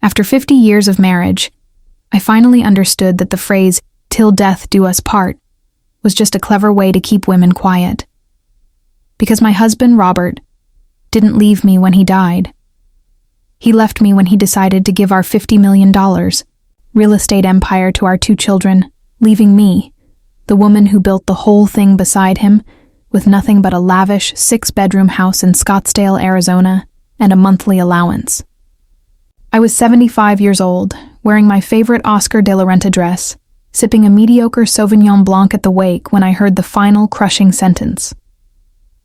After 50 years of marriage, I finally understood that the phrase, "till death do us part," was just a clever way to keep women quiet. Because my husband, Robert, didn't leave me when he died. He left me when he decided to give our $50 million real estate empire to our 2 children, leaving me, the woman who built the whole thing beside him, with nothing but a lavish 6-bedroom house in Scottsdale, Arizona, and a monthly allowance. I was 75 years old, wearing my favorite Oscar de la Renta dress, sipping a mediocre Sauvignon Blanc at the wake when I heard the final crushing sentence.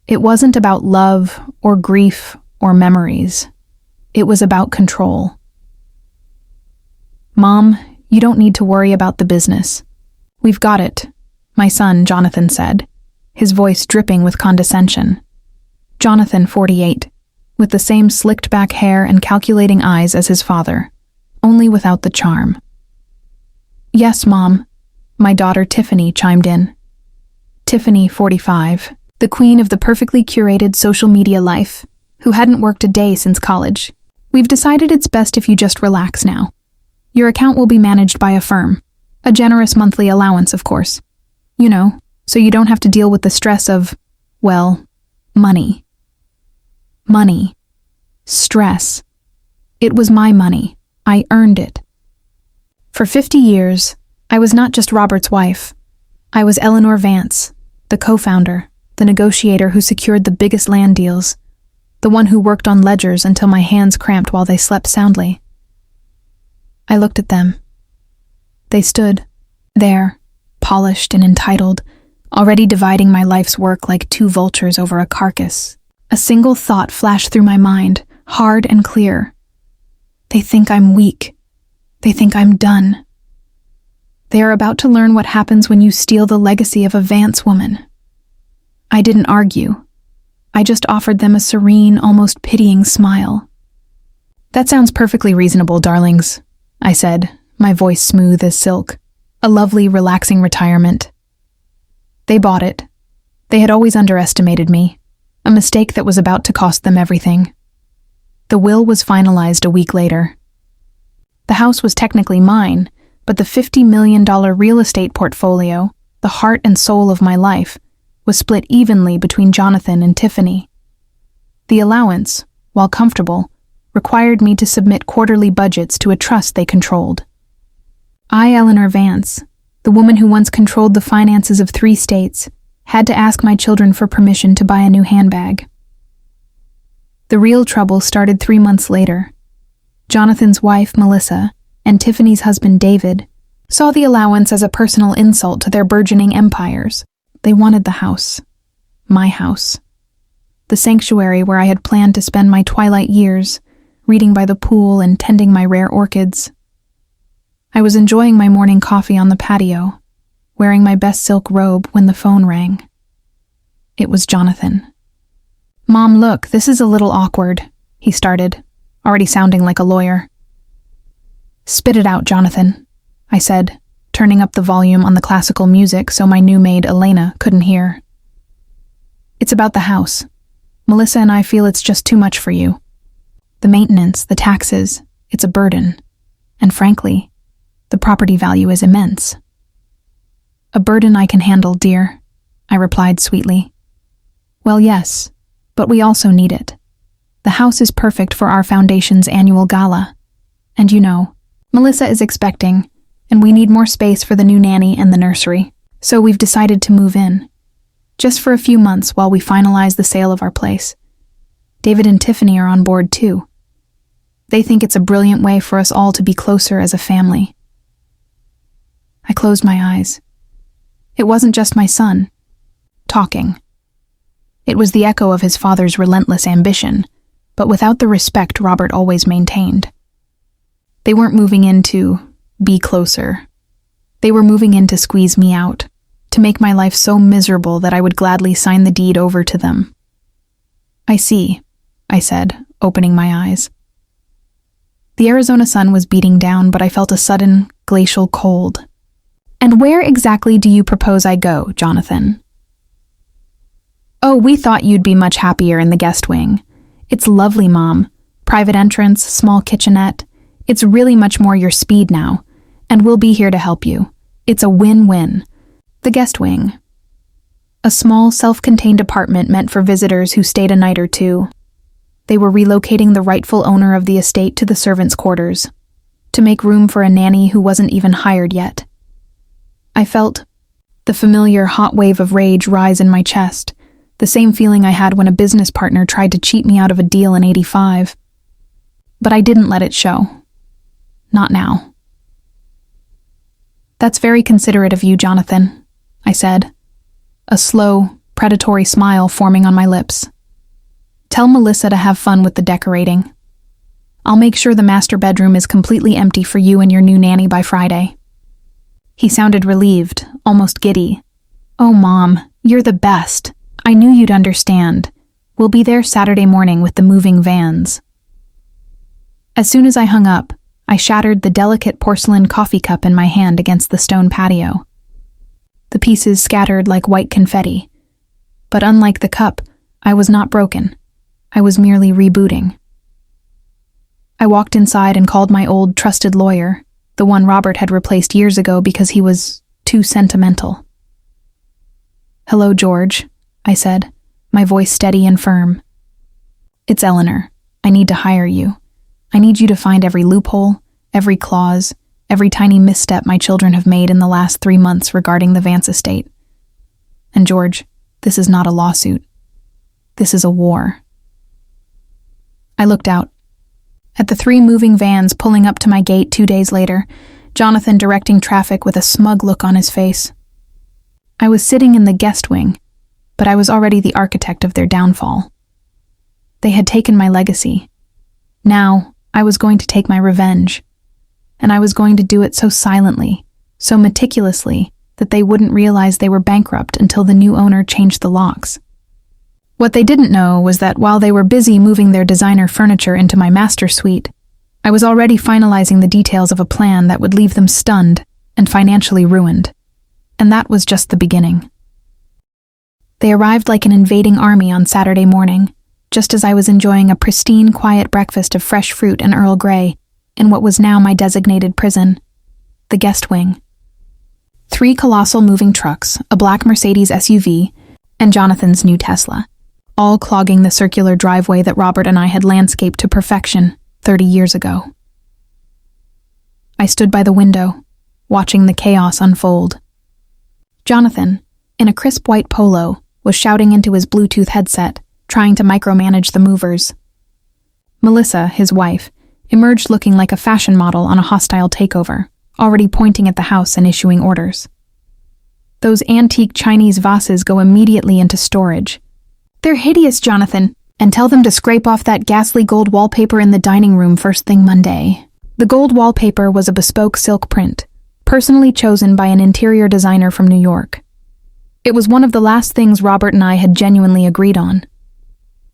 It wasn't about love or grief or memories. It was about control. "Mom, you don't need to worry about the business. We've got it," my son, Jonathan, said, his voice dripping with condescension. Jonathan, 48, with the same slicked-back hair and calculating eyes as his father, only without the charm. "Yes, Mom," my daughter Tiffany chimed in. Tiffany, 45, the queen of the perfectly curated social media life, who hadn't worked a day since college. "We've decided it's best if you just relax now. Your account will be managed by a firm. A generous monthly allowance, of course. You know, so you don't have to deal with the stress of, well, money. Money. Stress. It was my money. I earned it. For 50 years, I was not just Robert's wife. I was Eleanor Vance, the co-founder, the negotiator who secured the biggest land deals, the one who worked on ledgers until my hands cramped while they slept soundly. I looked at them. They stood there, polished and entitled, already dividing my life's work like 2 vultures over a carcass. A single thought flashed through my mind, hard and clear. They think I'm weak. They think I'm done. They are about to learn what happens when you steal the legacy of a Vance woman. I didn't argue. I just offered them a serene, almost pitying smile. "That sounds perfectly reasonable, darlings," I said, my voice smooth as silk. "A lovely, relaxing retirement." They bought it. They had always underestimated me, a mistake that was about to cost them everything. The will was finalized a week later. The house was technically mine, but the $50 million real estate portfolio, the heart and soul of my life, was split evenly between Jonathan and Tiffany. The allowance, while comfortable, required me to submit quarterly budgets to a trust they controlled. I, Eleanor Vance, the woman who once controlled the finances of 3 states, had to ask my children for permission to buy a new handbag. The real trouble started 3 months later. Jonathan's wife, Melissa, and Tiffany's husband, David, saw the allowance as a personal insult to their burgeoning empires. They wanted the house. My house. The sanctuary where I had planned to spend my twilight years, reading by the pool and tending my rare orchids. I was enjoying my morning coffee on the patio, wearing my best silk robe when the phone rang. It was Jonathan. "Mom, look, this is a little awkward," he started, already sounding like a lawyer. "Spit it out, Jonathan," I said, turning up the volume on the classical music so my new maid Elena couldn't hear. "It's about the house. Melissa and I feel it's just too much for you. The maintenance, the taxes, it's a burden. And frankly, the property value is immense." "A burden I can handle, dear," I replied sweetly. "Well, yes, but we also need it. The house is perfect for our foundation's annual gala. And you know, Melissa is expecting, and we need more space for the new nanny and the nursery. So we've decided to move in. Just for a few months while we finalize the sale of our place. David and Tiffany are on board too. They think it's a brilliant way for us all to be closer as a family." I closed my eyes. It wasn't just my son talking. It was the echo of his father's relentless ambition, but without the respect Robert always maintained. They weren't moving in to be closer. They were moving in to squeeze me out, to make my life so miserable that I would gladly sign the deed over to them. "I see," I said, opening my eyes. The Arizona sun was beating down, but I felt a sudden, glacial cold. "And where exactly do you propose I go, Jonathan?" "Oh, we thought you'd be much happier in the guest wing. It's lovely, Mom. Private entrance, small kitchenette, It's really much more your speed now, and we'll be here to help you. It's a win-win. The guest wing. A small, self-contained apartment meant for visitors who stayed a night or two. They were relocating the rightful owner of the estate to the servants' quarters, to make room for a nanny who wasn't even hired yet. I felt the familiar hot wave of rage rise in my chest, the same feeling I had when a business partner tried to cheat me out of a deal in '85. But I didn't let it show. Not now. "That's very considerate of you, Jonathan," I said, a slow, predatory smile forming on my lips. "Tell Melissa to have fun with the decorating. I'll make sure the master bedroom is completely empty for you and your new nanny by Friday." He sounded relieved, almost giddy. "Oh, Mom, you're the best. I knew you'd understand. We'll be there Saturday morning with the moving vans." As soon as I hung up, I shattered the delicate porcelain coffee cup in my hand against the stone patio. The pieces scattered like white confetti. But unlike the cup, I was not broken. I was merely rebooting. I walked inside and called my old trusted lawyer, the one Robert had replaced years ago because he was too sentimental. "Hello, George," I said, my voice steady and firm. "It's Eleanor. I need to hire you. I need you to find every loophole, every clause, every tiny misstep my children have made in the last 3 months regarding the Vance estate. And George, this is not a lawsuit. This is a war." I looked out. At the 3 moving vans pulling up to my gate 2 days later, Jonathan directing traffic with a smug look on his face. I was sitting in the guest wing, but I was already the architect of their downfall. They had taken my legacy. Now, I was going to take my revenge. And I was going to do it so silently, so meticulously, that they wouldn't realize they were bankrupt until the new owner changed the locks. What they didn't know was that while they were busy moving their designer furniture into my master suite, I was already finalizing the details of a plan that would leave them stunned and financially ruined. And that was just the beginning. They arrived like an invading army on Saturday morning, just as I was enjoying a pristine, quiet breakfast of fresh fruit and Earl Grey in what was now my designated prison, the guest wing. 3 colossal moving trucks, a black Mercedes SUV, and Jonathan's new Tesla, all clogging the circular driveway that Robert and I had landscaped to perfection 30 years ago. I stood by the window, watching the chaos unfold. Jonathan, in a crisp white polo, was shouting into his Bluetooth headset, trying to micromanage the movers. Melissa, his wife, emerged looking like a fashion model on a hostile takeover, already pointing at the house and issuing orders. "Those antique Chinese vases go immediately into storage. They're hideous, Jonathan, and tell them to scrape off that ghastly gold wallpaper in the dining room first thing Monday." The gold wallpaper was a bespoke silk print, personally chosen by an interior designer from New York. It was one of the last things Robert and I had genuinely agreed on.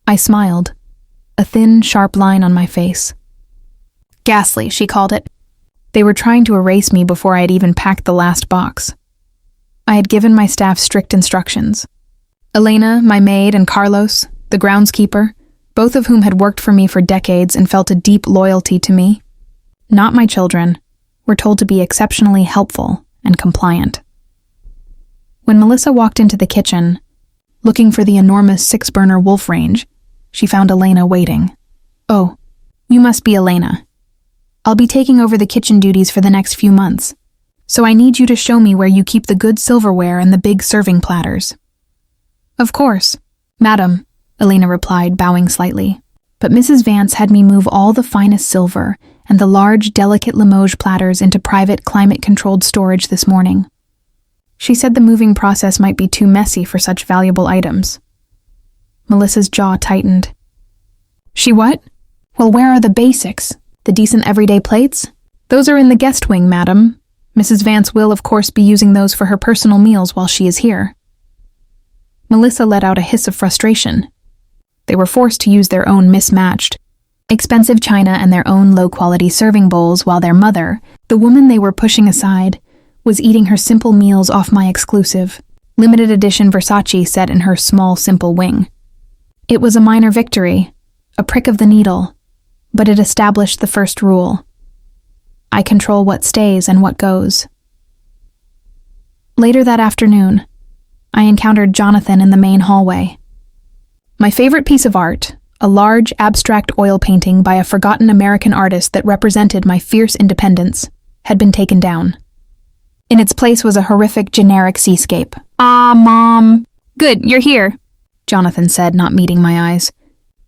I smiled, a thin, sharp line on my face. "Ghastly," she called it. They were trying to erase me before I had even packed the last box. I had given my staff strict instructions. Elena, my maid, and Carlos, the groundskeeper, both of whom had worked for me for decades and felt a deep loyalty to me, not my children, were told to be exceptionally helpful and compliant. When Melissa walked into the kitchen, looking for the enormous 6-burner Wolf range, she found Elena waiting. "Oh, you must be Elena. I'll be taking over the kitchen duties for the next few months, so I need you to show me where you keep the good silverware and the big serving platters." "Of course, madam," Elena replied, bowing slightly. But Mrs. Vance had me move all the finest silver and the large, delicate Limoges platters into private, climate-controlled storage this morning. She said the moving process might be too messy for such valuable items. Melissa's jaw tightened. "She what? Well, where are the basics? The decent everyday plates? Those are in the guest wing, madam. Mrs. Vance will, of course, be using those for her personal meals while she is here." Melissa let out a hiss of frustration. They were forced to use their own mismatched, expensive china and their own low-quality serving bowls while their mother, the woman they were pushing aside, was eating her simple meals off my exclusive, limited edition Versace set in her small, simple wing. It was a minor victory, a prick of the needle, but it established the first rule. I control what stays and what goes. Later that afternoon, I encountered Jonathan in the main hallway. My favorite piece of art, a large abstract oil painting by a forgotten American artist that represented my fierce independence, had been taken down. In its place was a horrific generic seascape. "Ah, Mom." "Good, you're here," Jonathan said, not meeting my eyes.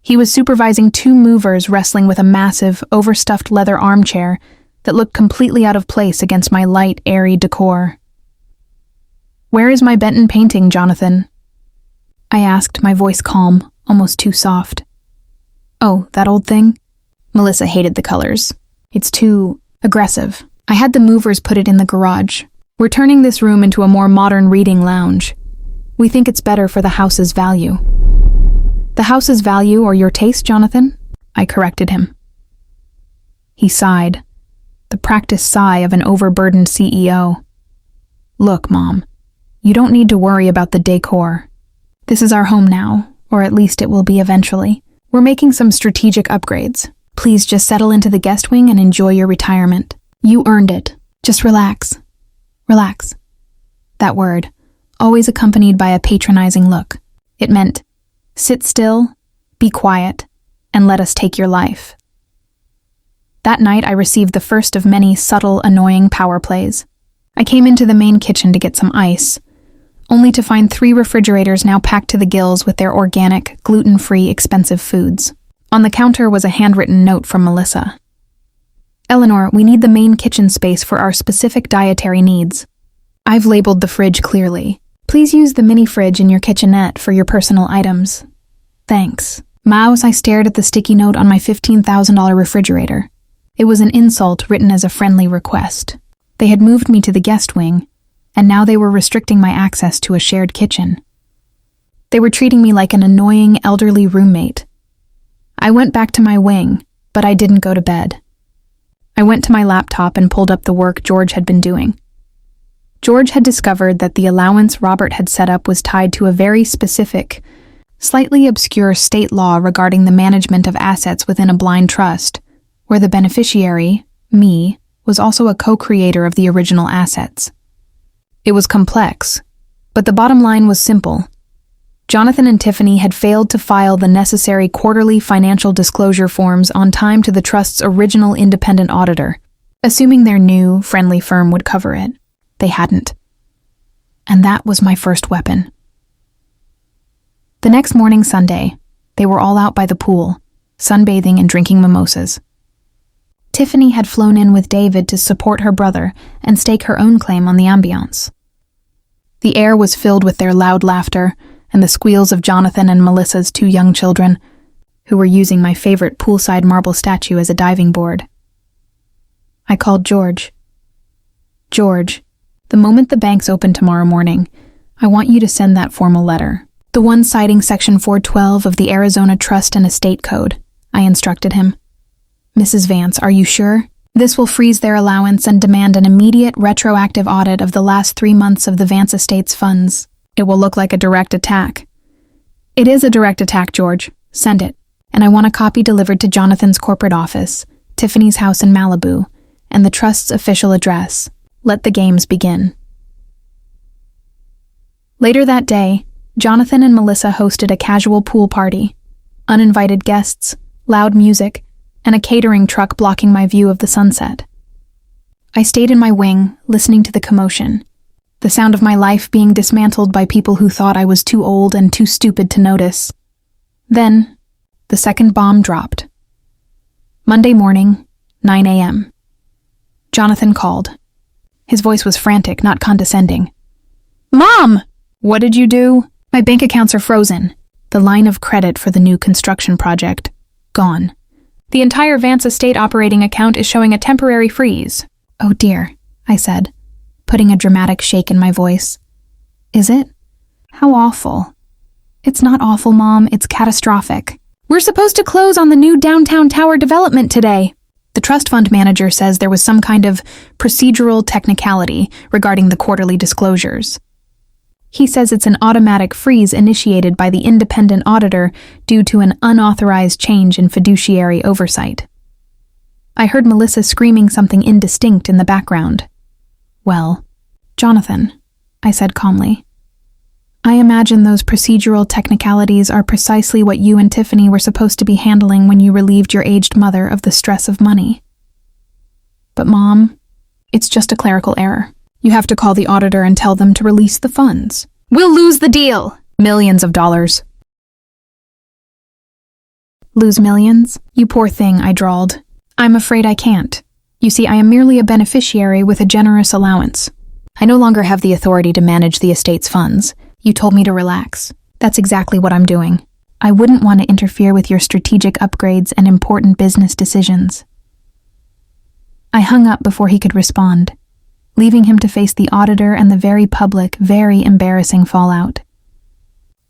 He was supervising two movers wrestling with a massive, overstuffed leather armchair that looked completely out of place against my light, airy decor. "Where is my Benton painting, Jonathan?" I asked, my voice calm, almost too soft. "Oh, that old thing?" Melissa hated the colors. "It's too aggressive. I had the movers put it in the garage. We're turning this room into a more modern reading lounge. We think it's better for the house's value." "The house's value or your taste, Jonathan?" I corrected him. He sighed, the practiced sigh of an overburdened CEO. "Look, Mom, you don't need to worry about the decor. This is our home now, or at least it will be eventually. We're making some strategic upgrades. Please just settle into the guest wing and enjoy your retirement. You earned it. Just relax. Relax." That word, always accompanied by a patronizing look. It meant, sit still, be quiet, and let us take your life. That night I received the first of many subtle, annoying power plays. I came into the main kitchen to get some ice, only to find 3 refrigerators now packed to the gills with their organic, gluten-free, expensive foods. On the counter was a handwritten note from Melissa. "Eleanor, we need the main kitchen space for our specific dietary needs. I've labeled the fridge clearly. Please use the mini fridge in your kitchenette for your personal items. Thanks." Mouse, I stared at the sticky note on my $15,000 refrigerator. It was an insult written as a friendly request. They had moved me to the guest wing, and now they were restricting my access to a shared kitchen. They were treating me like an annoying elderly roommate. I went back to my wing, but I didn't go to bed. I went to my laptop and pulled up the work George had been doing. George had discovered that the allowance Robert had set up was tied to a very specific, slightly obscure state law regarding the management of assets within a blind trust, where the beneficiary, me, was also a co-creator of the original assets. It was complex, but the bottom line was simple. Jonathan and Tiffany had failed to file the necessary quarterly financial disclosure forms on time to the trust's original independent auditor, assuming their new, friendly firm would cover it. They hadn't. And that was my first weapon. The next morning, Sunday, they were all out by the pool, sunbathing and drinking mimosas. Tiffany had flown in with David to support her brother and stake her own claim on the ambiance. The air was filled with their loud laughter and the squeals of Jonathan and Melissa's 2 young children, who were using my favorite poolside marble statue as a diving board. I called George. "George, the moment the banks open tomorrow morning, I want you to send that formal letter. The one citing Section 412 of the Arizona Trust and Estate Code," I instructed him. "Mrs. Vance, are you sure? This will freeze their allowance and demand an immediate retroactive audit of the last 3 months of the Vance estate's funds. It will look like a direct attack." "It is a direct attack, George. Send it. And I want a copy delivered to Jonathan's corporate office, Tiffany's house in Malibu, and the trust's official address. Let the games begin." Later that day, Jonathan and Melissa hosted a casual pool party. Uninvited guests, loud music, and a catering truck blocking my view of the sunset. I stayed in my wing, listening to the commotion, the sound of my life being dismantled by people who thought I was too old and too stupid to notice. Then, the second bomb dropped. Monday morning, 9 a.m. Jonathan called. His voice was frantic, not condescending. "Mom! What did you do?" "My bank accounts are frozen. The line of credit for the new construction project, gone. The entire Vance estate operating account is showing a temporary freeze." "Oh dear," I said, putting a dramatic shake in my voice. "Is it? How awful." "It's not awful, Mom. It's catastrophic. We're supposed to close on the new downtown tower development today. The trust fund manager says there was some kind of procedural technicality regarding the quarterly disclosures. He says it's an automatic freeze initiated by the independent auditor due to an unauthorized change in fiduciary oversight." I heard Melissa screaming something indistinct in the background. "Well, Jonathan," I said calmly. "I imagine those procedural technicalities are precisely what you and Tiffany were supposed to be handling when you relieved your aged mother of the stress of money. But Mom, it's just a clerical error. You have to call the auditor and tell them to release the funds. We'll lose the deal! Millions of dollars." "Lose millions? You poor thing," I drawled. "I'm afraid I can't. You see, I am merely a beneficiary with a generous allowance. I no longer have the authority to manage the estate's funds. You told me to relax. That's exactly what I'm doing. I wouldn't want to interfere with your strategic upgrades and important business decisions." I hung up before he could respond, leaving him to face the auditor and the very public, very embarrassing fallout.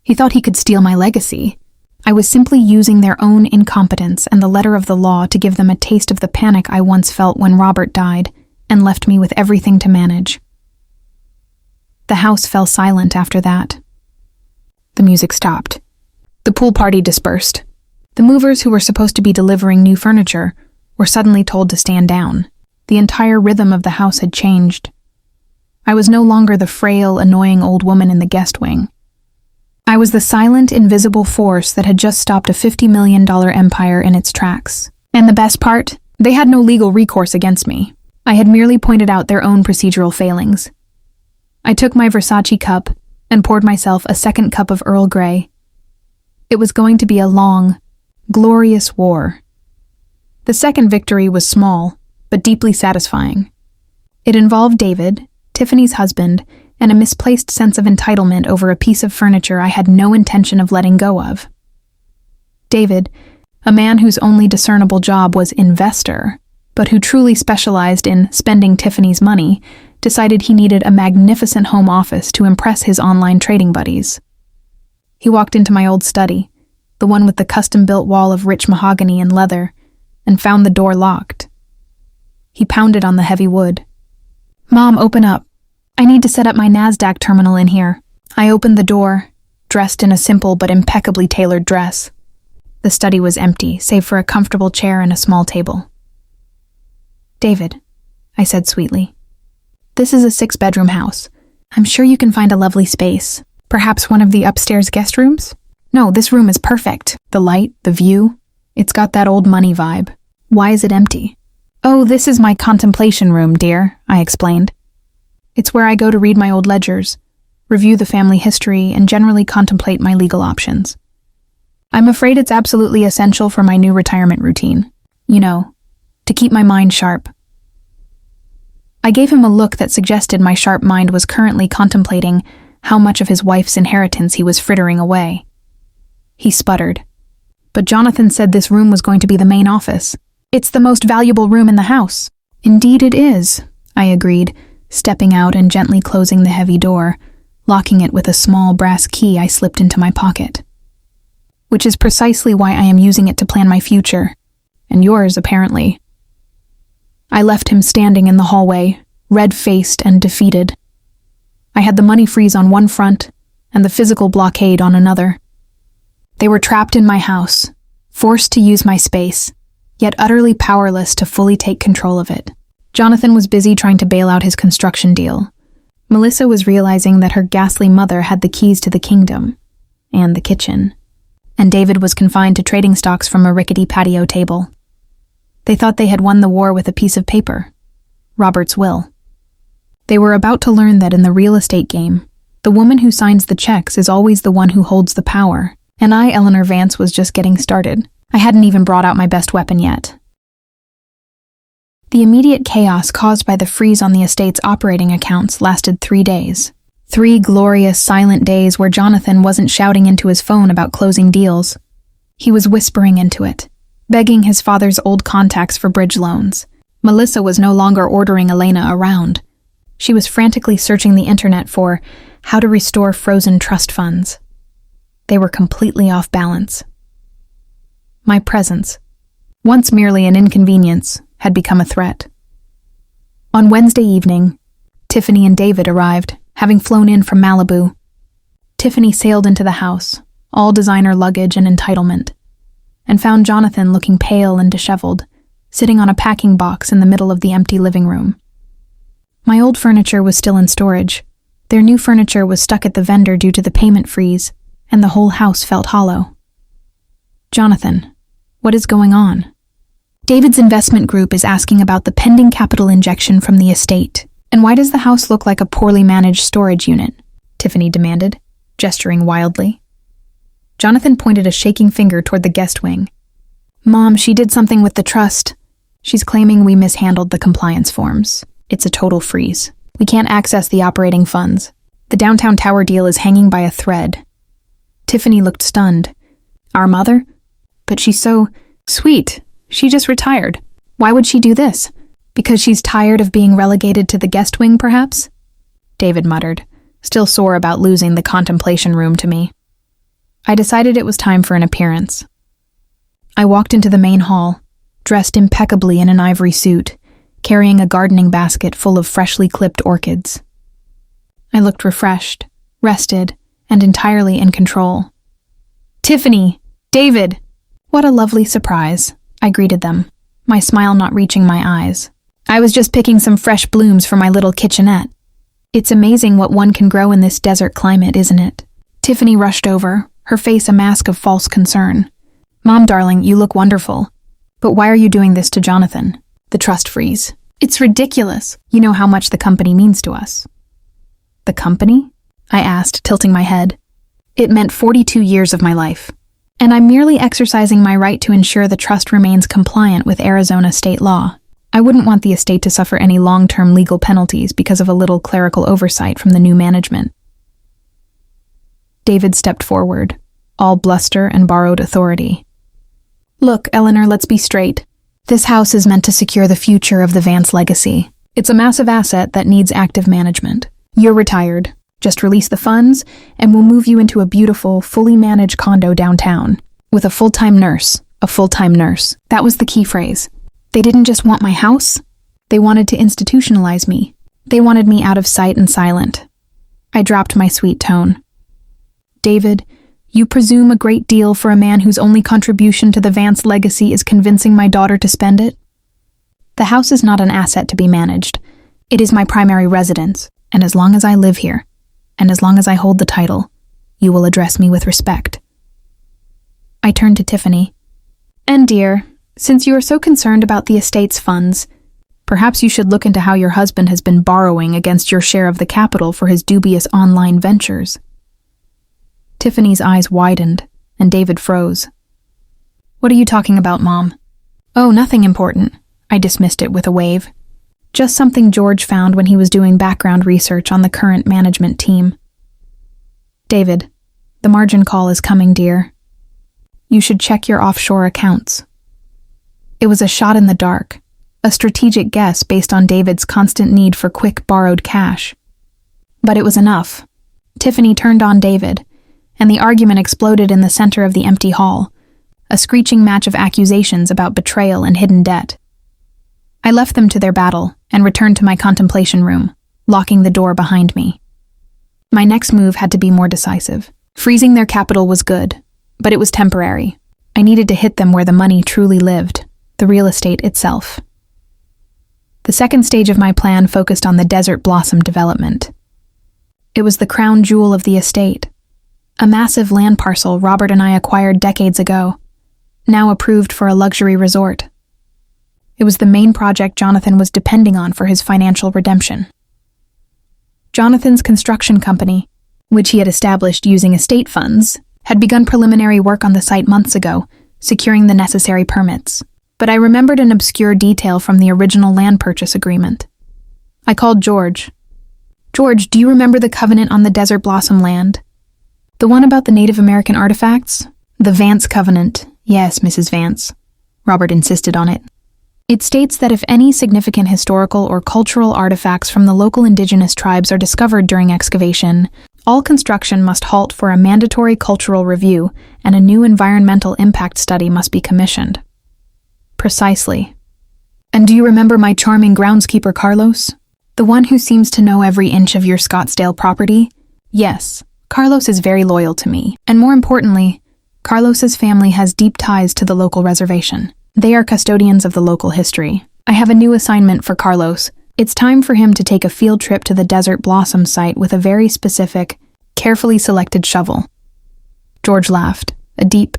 He thought he could steal my legacy. I was simply using their own incompetence and the letter of the law to give them a taste of the panic I once felt when Robert died and left me with everything to manage. The house fell silent after that. The music stopped. The pool party dispersed. The movers who were supposed to be delivering new furniture were suddenly told to stand down. The entire rhythm of the house had changed. I was no longer the frail, annoying old woman in the guest wing. I was the silent, invisible force that had just stopped a $50 million empire in its tracks. And the best part? They had no legal recourse against me. I had merely pointed out their own procedural failings. I took my Versace cup and poured myself a second cup of Earl Grey. It was going to be a long, glorious war. The second victory was small, but deeply satisfying. It involved David, Tiffany's husband, and a misplaced sense of entitlement over a piece of furniture I had no intention of letting go of. David, a man whose only discernible job was investor, but who truly specialized in spending Tiffany's money, decided he needed a magnificent home office to impress his online trading buddies. He walked into my old study, the one with the custom-built wall of rich mahogany and leather, and found the door locked. He pounded on the heavy wood. "Mom, open up. I need to set up my NASDAQ terminal in here." I opened the door, dressed in a simple but impeccably tailored dress. The study was empty, save for a comfortable chair and a small table. "David," I said sweetly, "this is a 6-bedroom house. I'm sure you can find a lovely space. Perhaps one of the upstairs guest rooms? No, this room is perfect. The light, the view. It's got that old money vibe. Why is it empty?" "Oh, this is my contemplation room, dear," I explained. "It's where I go to read my old ledgers, review the family history, and generally contemplate my legal options. I'm afraid it's absolutely essential for my new retirement routine. You know, to keep my mind sharp." I gave him a look that suggested my sharp mind was currently contemplating how much of his wife's inheritance he was frittering away. He sputtered. "But Jonathan said this room was going to be the main office. It's the most valuable room in the house." "Indeed it is," I agreed, stepping out and gently closing the heavy door, locking it with a small brass key I slipped into my pocket. "Which is precisely why I am using it to plan my future. And yours, apparently." I left him standing in the hallway, red-faced and defeated. I had the money freeze on one front and the physical blockade on another. They were trapped in my house, forced to use my space, yet utterly powerless to fully take control of it. Jonathan was busy trying to bail out his construction deal. Melissa was realizing that her ghastly mother had the keys to the kingdom and the kitchen, and David was confined to trading stocks from a rickety patio table. They thought they had won the war with a piece of paper, Robert's will. They were about to learn that in the real estate game, the woman who signs the checks is always the one who holds the power, and I, Eleanor Vance, was just getting started. I hadn't even brought out my best weapon yet. The immediate chaos caused by the freeze on the estate's operating accounts lasted 3 days. 3 glorious, silent days where Jonathan wasn't shouting into his phone about closing deals. He was whispering into it, begging his father's old contacts for bridge loans. Melissa was no longer ordering Elena around. She was frantically searching the internet for how to restore frozen trust funds. They were completely off balance. My presence, once merely an inconvenience, had become a threat. On Wednesday evening, Tiffany and David arrived, having flown in from Malibu. Tiffany sailed into the house, all designer luggage and entitlement, and found Jonathan looking pale and disheveled, sitting on a packing box in the middle of the empty living room. My old furniture was still in storage. Their new furniture was stuck at the vendor due to the payment freeze, and the whole house felt hollow. Jonathan, what is going on? David's investment group is asking about the pending capital injection from the estate. And why does the house look like a poorly managed storage unit? Tiffany demanded, gesturing wildly. Jonathan pointed a shaking finger toward the guest wing. Mom, she did something with the trust. She's claiming we mishandled the compliance forms. It's a total freeze. We can't access the operating funds. The downtown tower deal is hanging by a thread. Tiffany looked stunned. Our mother? But she's so sweet. She just retired. Why would she do this? Because she's tired of being relegated to the guest wing, perhaps? David muttered, still sore about losing the contemplation room to me. I decided it was time for an appearance. I walked into the main hall, dressed impeccably in an ivory suit, carrying a gardening basket full of freshly clipped orchids. I looked refreshed, rested, and entirely in control. Tiffany! David! What a lovely surprise, I greeted them, my smile not reaching my eyes. I was just picking some fresh blooms for my little kitchenette. It's amazing what one can grow in this desert climate, isn't it? Tiffany rushed over, her face a mask of false concern. Mom, darling, you look wonderful. But why are you doing this to Jonathan? The trust freeze. It's ridiculous. You know how much the company means to us. The company? I asked, tilting my head. It meant 42 years of my life. And I'm merely exercising my right to ensure the trust remains compliant with Arizona state law. I wouldn't want the estate to suffer any long-term legal penalties because of a little clerical oversight from the new management. David stepped forward, all bluster and borrowed authority. Look, Eleanor, let's be straight. This house is meant to secure the future of the Vance legacy. It's a massive asset that needs active management. You're retired. Just release the funds, and we'll move you into a beautiful, fully managed condo downtown, with a full-time nurse. A full-time nurse. That was the key phrase. They didn't just want my house. They wanted to institutionalize me. They wanted me out of sight and silent. I dropped my sweet tone. David, you presume a great deal for a man whose only contribution to the Vance legacy is convincing my daughter to spend it? The house is not an asset to be managed. It is my primary residence, and as long as I live here, and as long as I hold the title, you will address me with respect. I turned to Tiffany. And dear, since you are so concerned about the estate's funds, perhaps you should look into how your husband has been borrowing against your share of the capital for his dubious online ventures. Tiffany's eyes widened, and David froze. What are you talking about, Mom? Oh, nothing important. I dismissed it with a wave. Just something George found when he was doing background research on the current management team. David, the margin call is coming, dear. You should check your offshore accounts. It was a shot in the dark, a strategic guess based on David's constant need for quick borrowed cash. But it was enough. Tiffany turned on David, and the argument exploded in the center of the empty hall, a screeching match of accusations about betrayal and hidden debt. I left them to their battle and returned to my contemplation room, locking the door behind me. My next move had to be more decisive. Freezing their capital was good, but it was temporary. I needed to hit them where the money truly lived, the real estate itself. The second stage of my plan focused on the Desert Blossom development. It was the crown jewel of the estate, a massive land parcel Robert and I acquired decades ago, now approved for a luxury resort. It was the main project Jonathan was depending on for his financial redemption. Jonathan's construction company, which he had established using estate funds, had begun preliminary work on the site months ago, securing the necessary permits. But I remembered an obscure detail from the original land purchase agreement. I called George. George, do you remember the covenant on the Desert Blossom land? The one about the Native American artifacts? The Vance Covenant. Yes, Mrs. Vance. Robert insisted on it. It states that if any significant historical or cultural artifacts from the local indigenous tribes are discovered during excavation, all construction must halt for a mandatory cultural review and a new environmental impact study must be commissioned. Precisely. And do you remember my charming groundskeeper Carlos? The one who seems to know every inch of your Scottsdale property? Yes, Carlos is very loyal to me, and more importantly, Carlos's family has deep ties to the local reservation. They are custodians of the local history. I have a new assignment for Carlos. It's time for him to take a field trip to the Desert Blossom site with a very specific, carefully selected shovel. George laughed, a deep,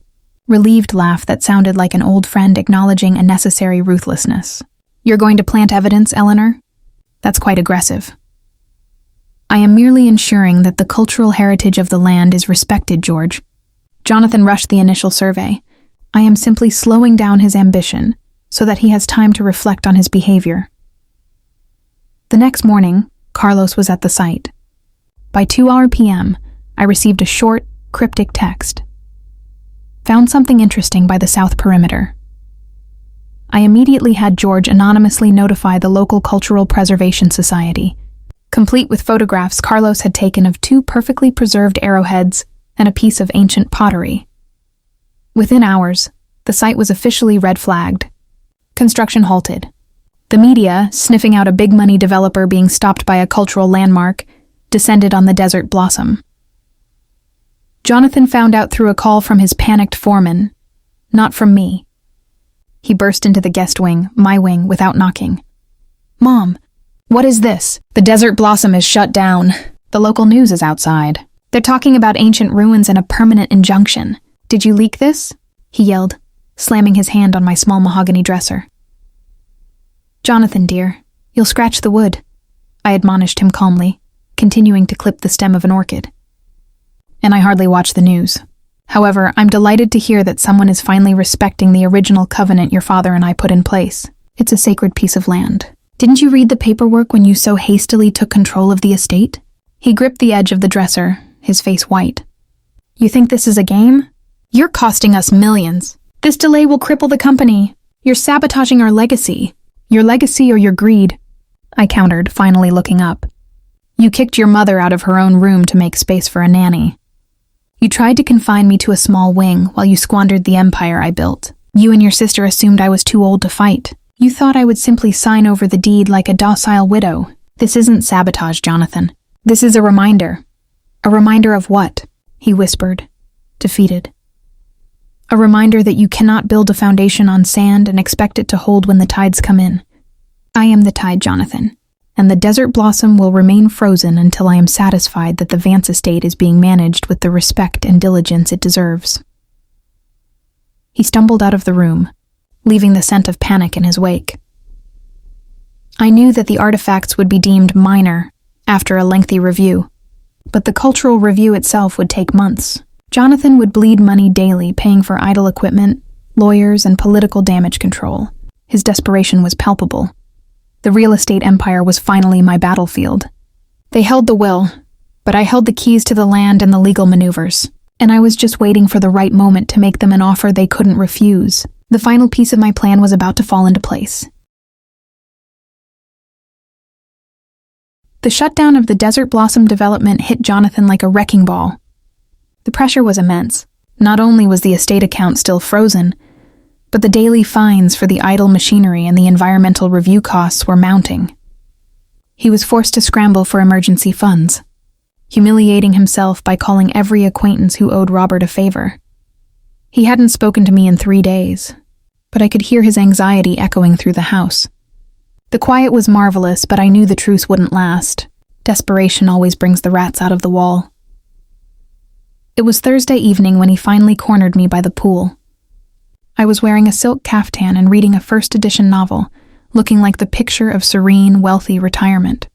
relieved laugh that sounded like an old friend acknowledging a necessary ruthlessness. You're going to plant evidence, Eleanor? That's quite aggressive. I am merely ensuring that the cultural heritage of the land is respected, George. Jonathan rushed the initial survey. I am simply slowing down his ambition so that he has time to reflect on his behavior. The next morning, Carlos was at the site. By 2 p.m., I received a short, cryptic text. Found something interesting by the south perimeter. I immediately had George anonymously notify the local Cultural Preservation Society, complete with photographs Carlos had taken of 2 perfectly preserved arrowheads and a piece of ancient pottery. Within hours, the site was officially red-flagged. Construction halted. The media, sniffing out a big-money developer being stopped by a cultural landmark, descended on the Desert Blossom. Jonathan found out through a call from his panicked foreman, not from me. He burst into the guest wing, my wing, without knocking. Mom, what is this? The Desert Blossom is shut down. The local news is outside. They're talking about ancient ruins and a permanent injunction. Did you leak this? He yelled, slamming his hand on my small mahogany dresser. Jonathan, dear, you'll scratch the wood, I admonished him calmly, continuing to clip the stem of an orchid. And I hardly watch the news. However, I'm delighted to hear that someone is finally respecting the original covenant your father and I put in place. It's a sacred piece of land. Didn't you read the paperwork when you so hastily took control of the estate? He gripped the edge of the dresser, his face white. You think this is a game? You're costing us millions. This delay will cripple the company. You're sabotaging our legacy. Your legacy or your greed, I countered, finally looking up. You kicked your mother out of her own room to make space for a nanny. You tried to confine me to a small wing while you squandered the empire I built. You and your sister assumed I was too old to fight. You thought I would simply sign over the deed like a docile widow. This isn't sabotage, Jonathan. This is a reminder. A reminder of what? He whispered, defeated. A reminder that you cannot build a foundation on sand and expect it to hold when the tides come in. I am the tide, Jonathan, and the Desert Blossom will remain frozen until I am satisfied that the Vance estate is being managed with the respect and diligence it deserves. He stumbled out of the room, leaving the scent of panic in his wake. I knew that the artifacts would be deemed minor after a lengthy review, but the cultural review itself would take months. Jonathan would bleed money daily paying for idle equipment, lawyers, and political damage control. His desperation was palpable. The real estate empire was finally my battlefield. They held the will, but I held the keys to the land and the legal maneuvers, and I was just waiting for the right moment to make them an offer they couldn't refuse. The final piece of my plan was about to fall into place. The shutdown of the Desert Blossom development hit Jonathan like a wrecking ball. The pressure was immense. Not only was the estate account still frozen, but the daily fines for the idle machinery and the environmental review costs were mounting. He was forced to scramble for emergency funds, humiliating himself by calling every acquaintance who owed Robert a favor. He hadn't spoken to me in 3 days, but I could hear his anxiety echoing through the house. The quiet was marvelous, but I knew the truce wouldn't last. Desperation always brings the rats out of the wall. It was Thursday evening when he finally cornered me by the pool. I was wearing a silk caftan and reading a first edition novel, looking like the picture of serene, wealthy retirement.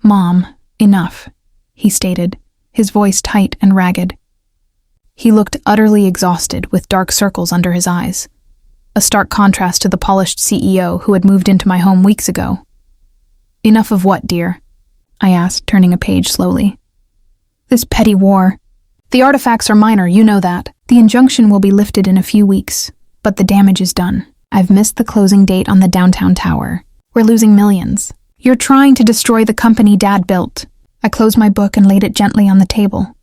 Mom, enough, he stated, his voice tight and ragged. He looked utterly exhausted, with dark circles under his eyes, a stark contrast to the polished CEO who had moved into my home weeks ago. Enough of what, dear? I asked, turning a page slowly. This petty war. The artifacts are minor, you know that. The injunction will be lifted in a few weeks, but the damage is done. I've missed the closing date on the downtown tower. We're losing millions. You're trying to destroy the company Dad built. I closed my book and laid it gently on the table.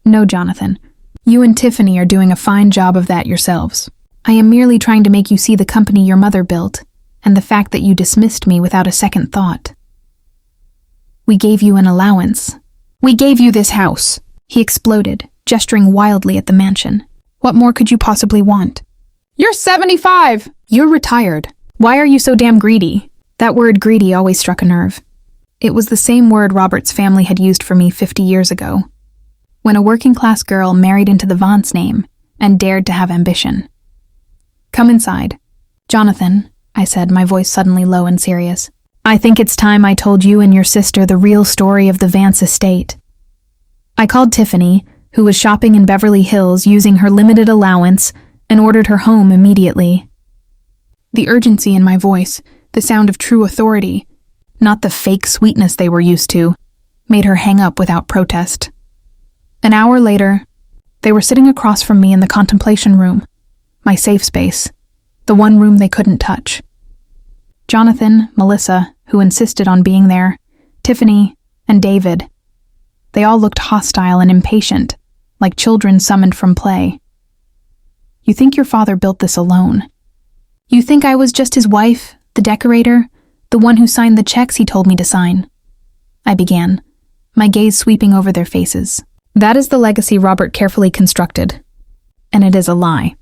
No, Jonathan. You and Tiffany are doing a fine job of that yourselves. I am merely trying to make you see the company your mother built, and the fact that you dismissed me without a second thought. We gave you an allowance. We gave you this house, he exploded, gesturing wildly at the mansion. What more could you possibly want? You're 75! You're retired. Why are you so damn greedy? That word greedy always struck a nerve. It was the same word Robert's family had used for me 50 years ago, when a working-class girl married into the Vance name and dared to have ambition. Come inside. Jonathan, I said, my voice suddenly low and serious. I think it's time I told you and your sister the real story of the Vance estate. I called Tiffany, who was shopping in Beverly Hills using her limited allowance, and ordered her home immediately. The urgency in my voice, the sound of true authority, not the fake sweetness they were used to, made her hang up without protest. An hour later, they were sitting across from me in the contemplation room, my safe space, the one room they couldn't touch. Jonathan, Melissa, who insisted on being there, Tiffany, and David. They all looked hostile and impatient, like children summoned from play. You think your father built this alone? You think I was just his wife, the decorator, the one who signed the checks he told me to sign? I began, my gaze sweeping over their faces. That is the legacy Robert carefully constructed, and it is a lie.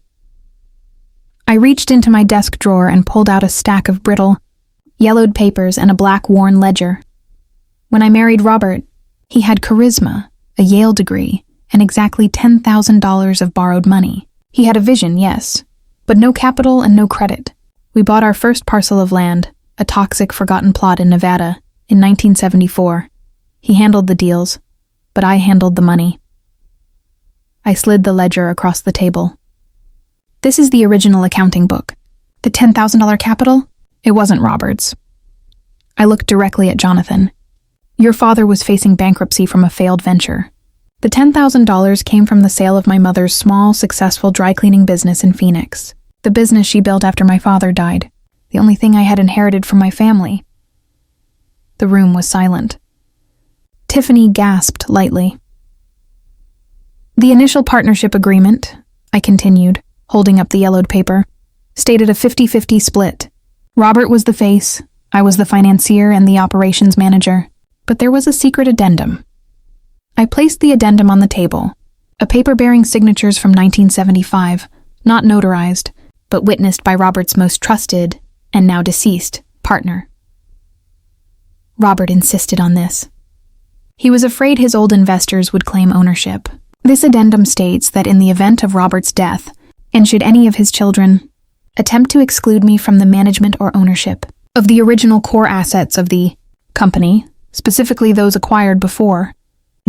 I reached into my desk drawer and pulled out a stack of brittle, yellowed papers and a black worn ledger. When I married Robert, he had charisma, a Yale degree, and exactly $10,000 of borrowed money. He had a vision, yes, but no capital and no credit. We bought our first parcel of land, a toxic, forgotten plot in Nevada, in 1974. He handled the deals, but I handled the money. I slid the ledger across the table. This is the original accounting book. The $10,000 capital? It wasn't Robert's. I looked directly at Jonathan. Your father was facing bankruptcy from a failed venture. The $10,000 came from the sale of my mother's small, successful dry cleaning business in Phoenix. The business she built after my father died. The only thing I had inherited from my family. The room was silent. Tiffany gasped lightly. The initial partnership agreement, I continued, holding up the yellowed paper, stated a 50-50 split. Robert was the face, I was the financier and the operations manager. But there was a secret addendum. I placed the addendum on the table, a paper bearing signatures from 1975, not notarized, but witnessed by Robert's most trusted, and now deceased, partner. Robert insisted on this. He was afraid his old investors would claim ownership. This addendum states that in the event of Robert's death, and should any of his children attempt to exclude me from the management or ownership of the original core assets of the company, specifically those acquired before,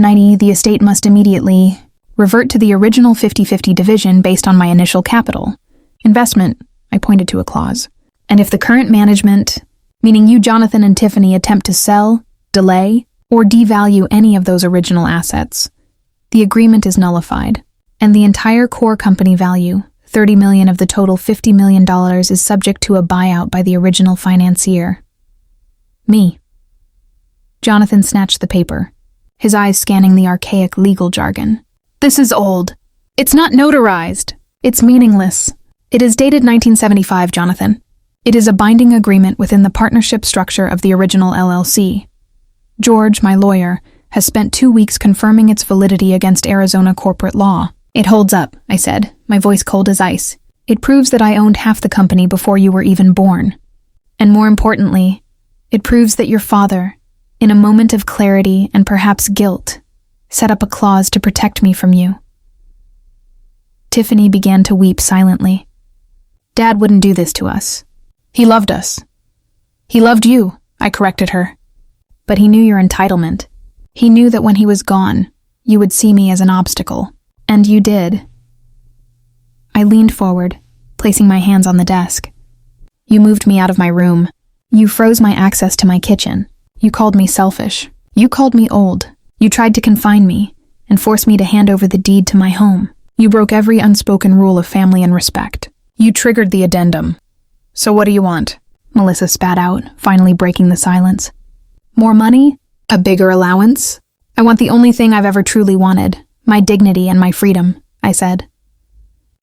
nanny, the estate must immediately revert to the original 50-50 division based on my initial capital. Investment, I pointed to a clause. And if the current management, meaning you, Jonathan, and Tiffany, attempt to sell, delay, or devalue any of those original assets, the agreement is nullified, and the entire core company value, $30 million of the total $50 million, is subject to a buyout by the original financier. Me. Jonathan snatched the paper, his eyes scanning the archaic legal jargon. This is old. It's not notarized. It's meaningless. It is dated 1975, Jonathan. It is a binding agreement within the partnership structure of the original LLC. George, my lawyer, has spent 2 weeks confirming its validity against Arizona corporate law. It holds up, I said, my voice cold as ice. It proves that I owned half the company before you were even born. And more importantly, it proves that your father, in a moment of clarity and perhaps guilt, set up a clause to protect me from you. Tiffany began to weep silently. Dad wouldn't do this to us. He loved us. He loved you, I corrected her. But he knew your entitlement. He knew that when he was gone, you would see me as an obstacle. And you did. I leaned forward, placing my hands on the desk. You moved me out of my room. You froze my access to my kitchen. You called me selfish. You called me old. You tried to confine me and force me to hand over the deed to my home. You broke every unspoken rule of family and respect. You triggered the addendum. So what do you want? Melissa spat out, finally breaking the silence. More money? A bigger allowance? I want the only thing I've ever truly wanted, my dignity and my freedom, I said.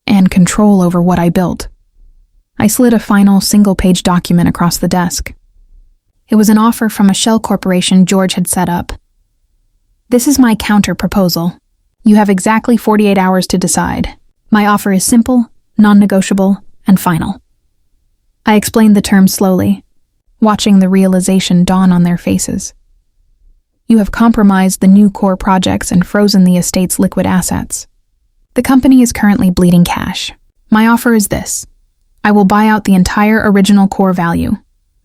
And control over what I built. I slid a final single-page document across the desk. It was an offer from a shell corporation George had set up. This is my counter-proposal. You have exactly 48 hours to decide. My offer is simple, non-negotiable, and final. I explained the term slowly, watching the realization dawn on their faces. You have compromised the new core projects and frozen the estate's liquid assets. The company is currently bleeding cash. My offer is this. I will buy out the entire original core value,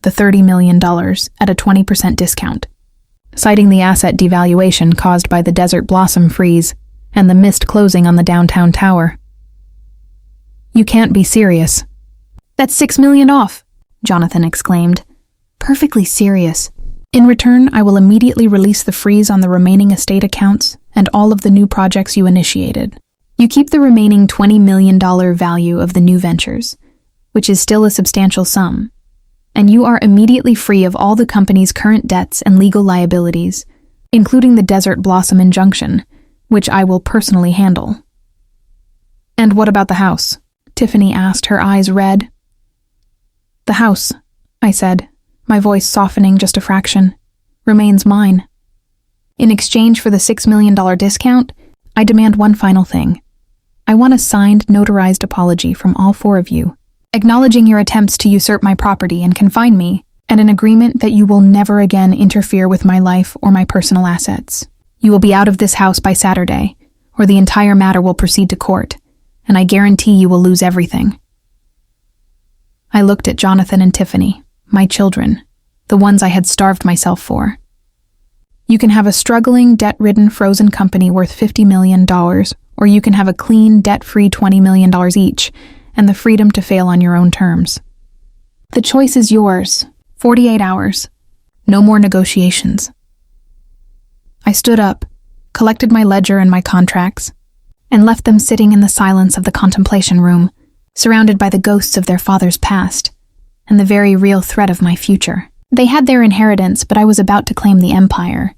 the $30 million, at a 20% discount, citing the asset devaluation caused by the desert blossom freeze and the missed closing on the downtown tower. You can't be serious. That's $6 million off, Jonathan exclaimed. Perfectly serious. In return, I will immediately release the freeze on the remaining estate accounts and all of the new projects you initiated. You keep the remaining $20 million value of the new ventures, which is still a substantial sum, and you are immediately free of all the company's current debts and legal liabilities, including the Desert Blossom injunction, which I will personally handle. And what about the house? Tiffany asked, her eyes red. The house, I said, my voice softening just a fraction, remains mine. In exchange for the $6 million discount, I demand one final thing. I want a signed, notarized apology from all four of you, acknowledging your attempts to usurp my property and confine me, and an agreement that you will never again interfere with my life or my personal assets. You will be out of this house by Saturday, or the entire matter will proceed to court, and I guarantee you will lose everything. I looked at Jonathan and Tiffany, my children, the ones I had starved myself for. You can have a struggling, debt-ridden frozen company worth $50 million, or you can have a clean, debt-free $20 million each, and the freedom to fail on your own terms. The choice is yours. 48 hours. No more negotiations. I stood up, collected my ledger and my contracts, and left them sitting in the silence of the contemplation room, surrounded by the ghosts of their father's past, and the very real threat of my future. They had their inheritance, but I was about to claim the empire.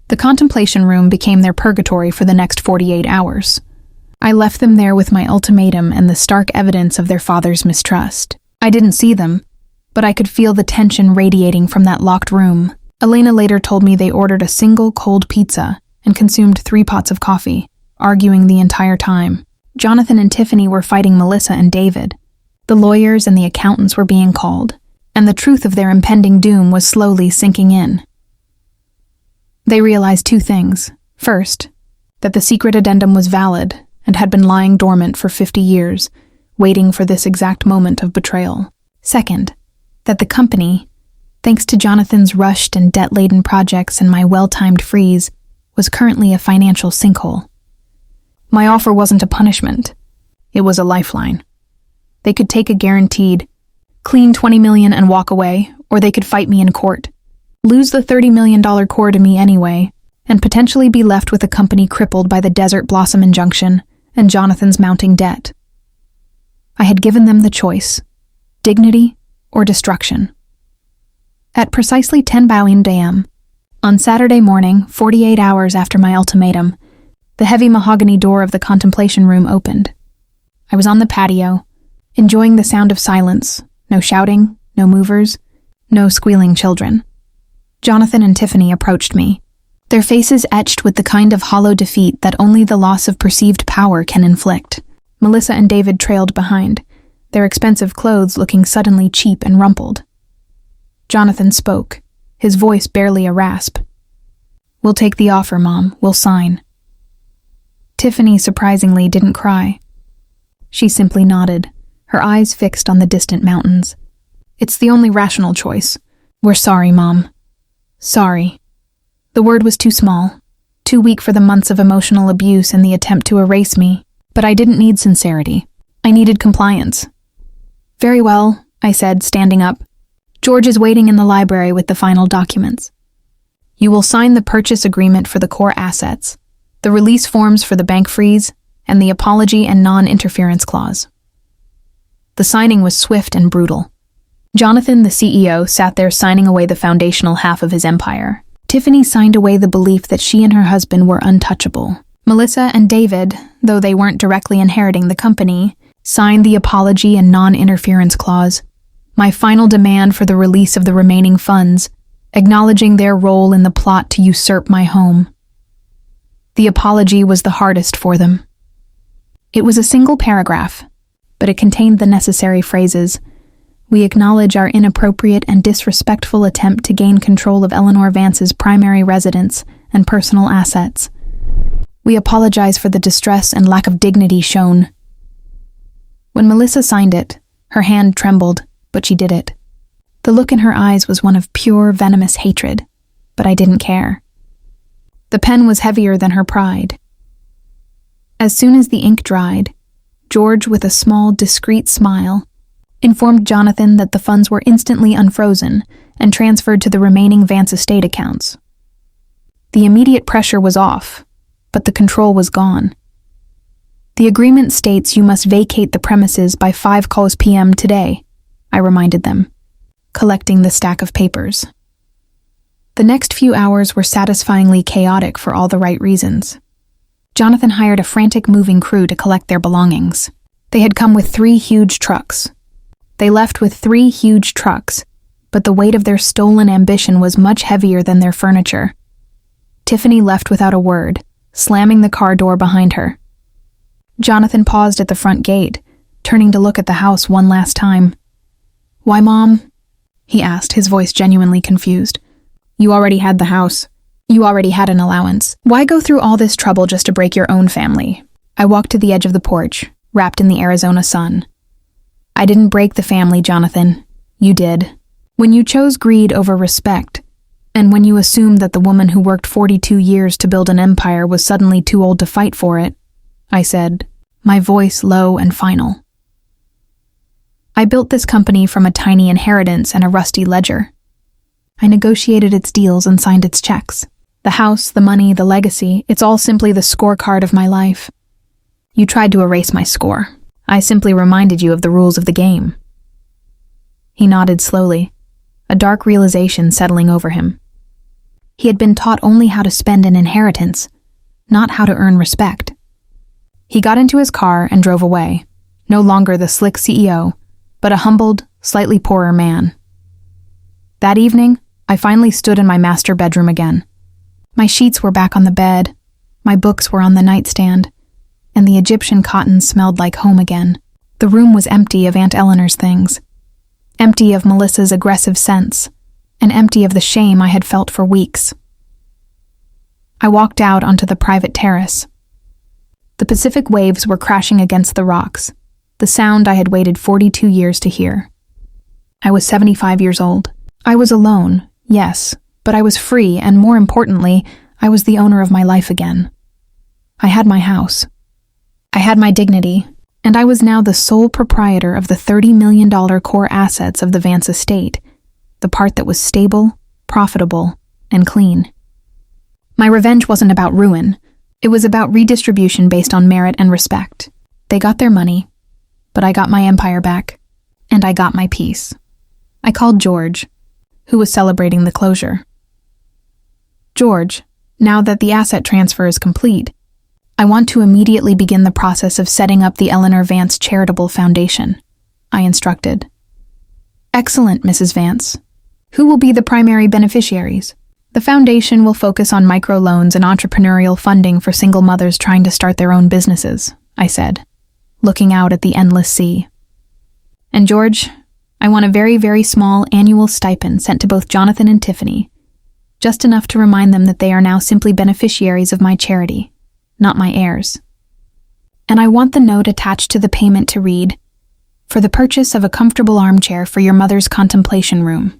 The contemplation room became their purgatory for the next 48 hours. I left them there with my ultimatum and the stark evidence of their father's mistrust. I didn't see them, but I could feel the tension radiating from that locked room. Elena later told me they ordered a single cold pizza and consumed 3 pots of coffee, arguing the entire time. Jonathan and Tiffany were fighting Melissa and David. The lawyers and the accountants were being called, and the truth of their impending doom was slowly sinking in. They realized 2 things. First, that the secret addendum was valid and had been lying dormant for 50 years, waiting for this exact moment of betrayal. Second, that the company, thanks to Jonathan's rushed and debt-laden projects and my well-timed freeze, was currently a financial sinkhole. My offer wasn't a punishment. It was a lifeline. They could take a guaranteed, clean $20 million and walk away, or they could fight me in court, lose the $30 million core to me anyway, and potentially be left with a company crippled by the Desert Blossom injunction and Jonathan's mounting debt. I had given them the choice, dignity or destruction. At precisely 10 a.m., on Saturday morning, 48 hours after my ultimatum, the heavy mahogany door of the contemplation room opened. I was on the patio, enjoying the sound of silence, no shouting, no movers, no squealing children. Jonathan and Tiffany approached me, their faces etched with the kind of hollow defeat that only the loss of perceived power can inflict. Melissa and David trailed behind, their expensive clothes looking suddenly cheap and rumpled. Jonathan spoke, his voice barely a rasp. "We'll take the offer, Mom. We'll sign." Tiffany surprisingly didn't cry. She simply nodded, her eyes fixed on the distant mountains. "It's the only rational choice. We're sorry, Mom." Sorry. The word was too small, too weak for the months of emotional abuse and the attempt to erase me, but I didn't need sincerity. I needed compliance. "Very well," I said, standing up. "George is waiting in the library with the final documents. You will sign the purchase agreement for the core assets, the release forms for the bank freeze, and the apology and non-interference clause." The signing was swift and brutal. Jonathan, the CEO, sat there signing away the foundational half of his empire. Tiffany signed away the belief that she and her husband were untouchable. Melissa and David, though they weren't directly inheriting the company, signed the apology and non-interference clause, my final demand for the release of the remaining funds, acknowledging their role in the plot to usurp my home. The apology was the hardest for them. It was a single paragraph, but it contained the necessary phrases. We acknowledge our inappropriate and disrespectful attempt to gain control of Eleanor Vance's primary residence and personal assets. We apologize for the distress and lack of dignity shown. When Melissa signed it, her hand trembled, but she did it. The look in her eyes was one of pure, venomous hatred, but I didn't care. The pen was heavier than her pride. As soon as the ink dried, George, with a small, discreet smile, informed Jonathan that the funds were instantly unfrozen and transferred to the remaining Vance estate accounts. The immediate pressure was off, but the control was gone. The agreement states you must vacate the premises by 5 p.m. today, I reminded them, collecting the stack of papers. The next few hours were satisfyingly chaotic for all the right reasons. Jonathan hired a frantic moving crew to collect their belongings. They had come with 3 huge trucks. They left with 3 huge trucks, but the weight of their stolen ambition was much heavier than their furniture. Tiffany left without a word, slamming the car door behind her. Jonathan paused at the front gate, turning to look at the house one last time. "Why, Mom?" he asked, his voice genuinely confused. "You already had the house. You already had an allowance. Why go through all this trouble just to break your own family?" I walked to the edge of the porch, wrapped in the Arizona sun. "I didn't break the family, Jonathan. You did. When you chose greed over respect, and when you assumed that the woman who worked 42 years to build an empire was suddenly too old to fight for it," I said, my voice low and final. "I built this company from a tiny inheritance and a rusty ledger. I negotiated its deals and signed its checks. The house, the money, the legacy, it's all simply the scorecard of my life. You tried to erase my score. I simply reminded you of the rules of the game." He nodded slowly, a dark realization settling over him. He had been taught only how to spend an inheritance, not how to earn respect. He got into his car and drove away, no longer the slick CEO, but a humbled, slightly poorer man. That evening, I finally stood in my master bedroom again. My sheets were back on the bed, my books were on the nightstand, and the Egyptian cotton smelled like home again. The room was empty of Aunt Eleanor's things, empty of Melissa's aggressive scents, and empty of the shame I had felt for weeks. I walked out onto the private terrace. The Pacific waves were crashing against the rocks, the sound I had waited 42 years to hear. I was 75 years old. I was alone, yes, but I was free, and more importantly, I was the owner of my life again. I had my house. I had my dignity, and I was now the sole proprietor of the $30 million core assets of the Vance estate, the part that was stable, profitable, and clean. My revenge wasn't about ruin. It was about redistribution based on merit and respect. They got their money, but I got my empire back, and I got my peace. I called George, who was celebrating the closure. "George, now that the asset transfer is complete, I want to immediately begin the process of setting up the Eleanor Vance Charitable Foundation," I instructed. "Excellent, Mrs. Vance. Who will be the primary beneficiaries?" "The foundation will focus on microloans and entrepreneurial funding for single mothers trying to start their own businesses," I said, looking out at the endless sea. "And George, I want a very, very small annual stipend sent to both Jonathan and Tiffany, just enough to remind them that they are now simply beneficiaries of my charity, not my heirs. And I want the note attached to the payment to read, 'For the purchase of a comfortable armchair for your mother's contemplation room.'